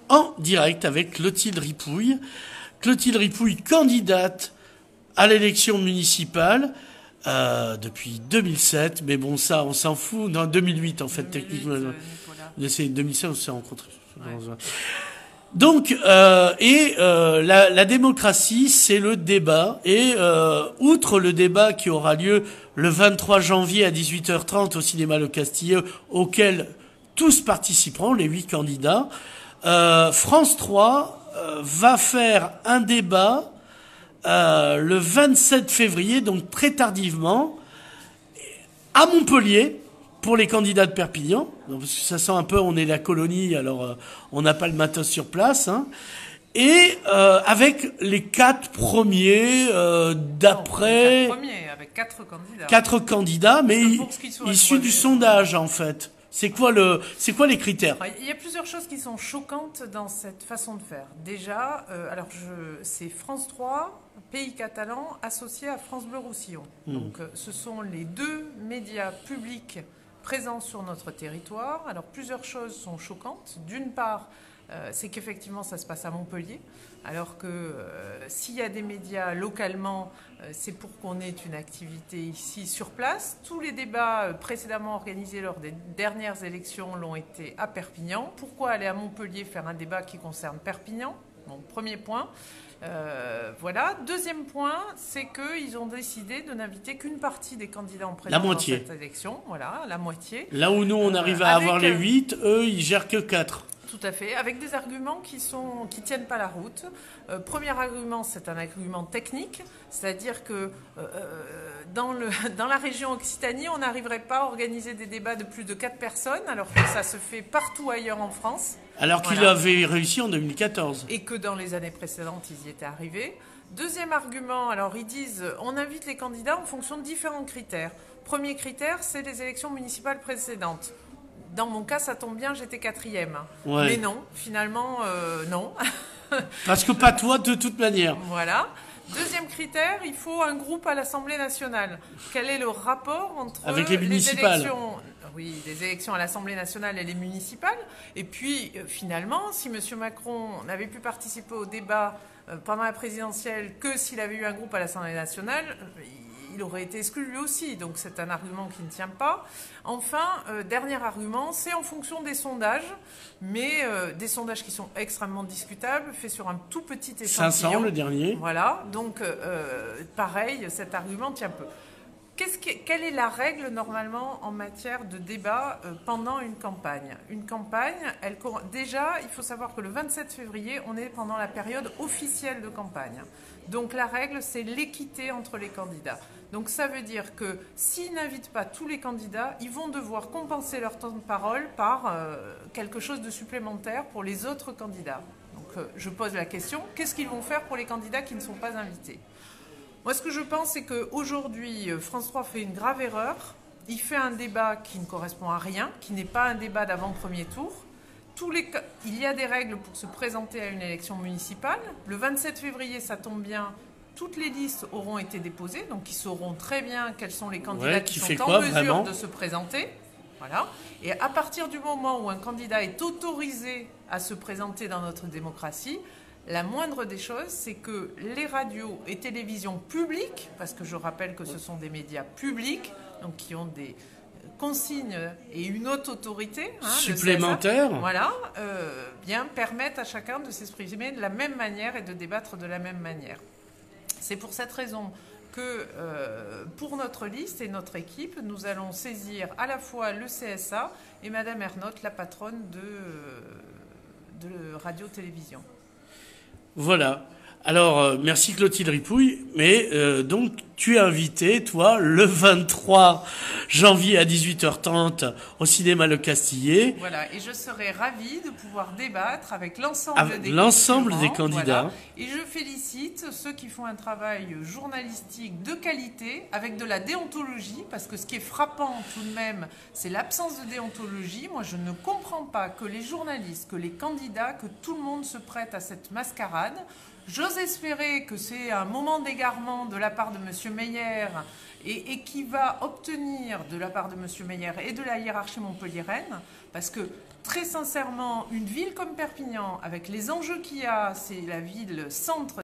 en direct avec Clotilde Ripouille. Clotilde Ripouille, candidate à l'élection municipale depuis 2007, mais bon, ça, on s'en fout. Non, 2008 en fait, 2008, techniquement. C'est 2007, on s'est rencontrés. Ouais. Donc, la démocratie, c'est le débat. Et outre le débat qui aura lieu le 23 janvier à 18h30 au cinéma Le Castillet, auquel tous participeront, les 8 candidats, France 3 va faire un débat le 27 février, donc très tardivement, à Montpellier, pour les candidats de Perpignan. Donc, parce que ça sent un peu, on est la colonie, alors on n'a pas le matos sur place. Hein. Et avec les 4 premiers d'après... Non, 4 premiers, avec 4 candidats. 4 candidats, mais issus du sondage, en fait. C'est quoi les critères? Il y a plusieurs choses qui sont choquantes dans cette façon de faire. Déjà, c'est France 3, Pays Catalan, associé à France Bleu Roussillon. Donc, ce sont les 2 médias publics présents sur notre territoire. Alors, plusieurs choses sont choquantes. D'une part, c'est qu'effectivement, ça se passe à Montpellier, alors que s'il y a des médias localement, c'est pour qu'on ait une activité ici sur place. Tous les débats précédemment organisés lors des dernières élections l'ont été à Perpignan. Pourquoi aller à Montpellier faire un débat qui concerne Perpignan? Bon, premier point. Voilà. Deuxième point, c'est qu'ils ont décidé de n'inviter qu'une partie des candidats en présence dans cette élection. Voilà, la moitié. Là où nous, on arrive à avoir les 8, eux, ils gèrent que 4. Tout à fait, avec des arguments qui tiennent pas la route. Premier argument, c'est un argument technique, c'est-à-dire que dans la région Occitanie, on n'arriverait pas à organiser des débats de plus de 4 personnes, alors que ça se fait partout ailleurs en France. Alors qu'il avait réussi en 2014. Et que dans les années précédentes, ils y étaient arrivés. Deuxième argument, alors ils disent, on invite les candidats en fonction de différents critères. Premier critère, c'est les élections municipales précédentes. Dans mon cas, ça tombe bien, j'étais 4e. Ouais. Mais non, finalement, non. Parce que pas toi, de toute manière. Voilà. Deuxième critère, il faut un groupe à l'Assemblée nationale. Quel est le rapport entre avec les municipales? Les élections à l'Assemblée nationale et les municipales. Et puis, finalement, si M. Macron n'avait pu participer au débat pendant la présidentielle que s'il avait eu un groupe à l'Assemblée nationale, il aurait été exclu lui aussi, donc c'est un argument qui ne tient pas. Enfin, dernier argument, c'est en fonction des sondages, mais des sondages qui sont extrêmement discutables, faits sur un tout petit échantillon. 500 le dernier. Voilà, donc pareil, cet argument tient peu. Quelle est la règle normalement en matière de débat pendant une campagne? Une campagne, déjà, il faut savoir que le 27 février, on est pendant la période officielle de campagne. Donc la règle, c'est l'équité entre les candidats. Donc ça veut dire que s'ils n'invitent pas tous les candidats, ils vont devoir compenser leur temps de parole par quelque chose de supplémentaire pour les autres candidats. Donc je pose la question, qu'est-ce qu'ils vont faire pour les candidats qui ne sont pas invités? Moi, ce que je pense, c'est qu'aujourd'hui, France 3 fait une grave erreur. Il fait un débat qui ne correspond à rien, qui n'est pas un débat d'avant-premier tour. Il y a des règles pour se présenter à une élection municipale. Le 27 février, ça tombe bien, toutes les listes auront été déposées, donc ils sauront très bien quels sont les candidats qui sont en mesure de se présenter. Voilà. Et à partir du moment où un candidat est autorisé à se présenter dans notre démocratie, la moindre des choses, c'est que les radios et télévisions publiques, parce que je rappelle que ce sont des médias publics, donc qui ont des consignes et une haute autorité supplémentaire, voilà, bien permettent à chacun de s'exprimer de la même manière et de débattre de la même manière. C'est pour cette raison que pour notre liste et notre équipe, nous allons saisir à la fois le CSA et Madame Ernotte, la patronne de Radio-Télévision. Voilà. Alors, merci Clotilde Ripouille, mais donc tu es invité, toi, le 23 janvier à 18h30 au cinéma Le Castillet. Voilà, et je serai ravie de pouvoir débattre avec l'ensemble des candidats. Voilà. Et je félicite ceux qui font un travail journalistique de qualité, avec de la déontologie, parce que ce qui est frappant tout de même, c'est l'absence de déontologie. Moi, je ne comprends pas que les journalistes, que les candidats, que tout le monde se prête à cette mascarade. J'ose espérer que c'est un moment d'égarement de la part de M. Meyer et qui va obtenir de la part de M. Meyer et de la hiérarchie montpelliéraine, parce que très sincèrement, une ville comme Perpignan, avec les enjeux qu'il y a, c'est la ville centre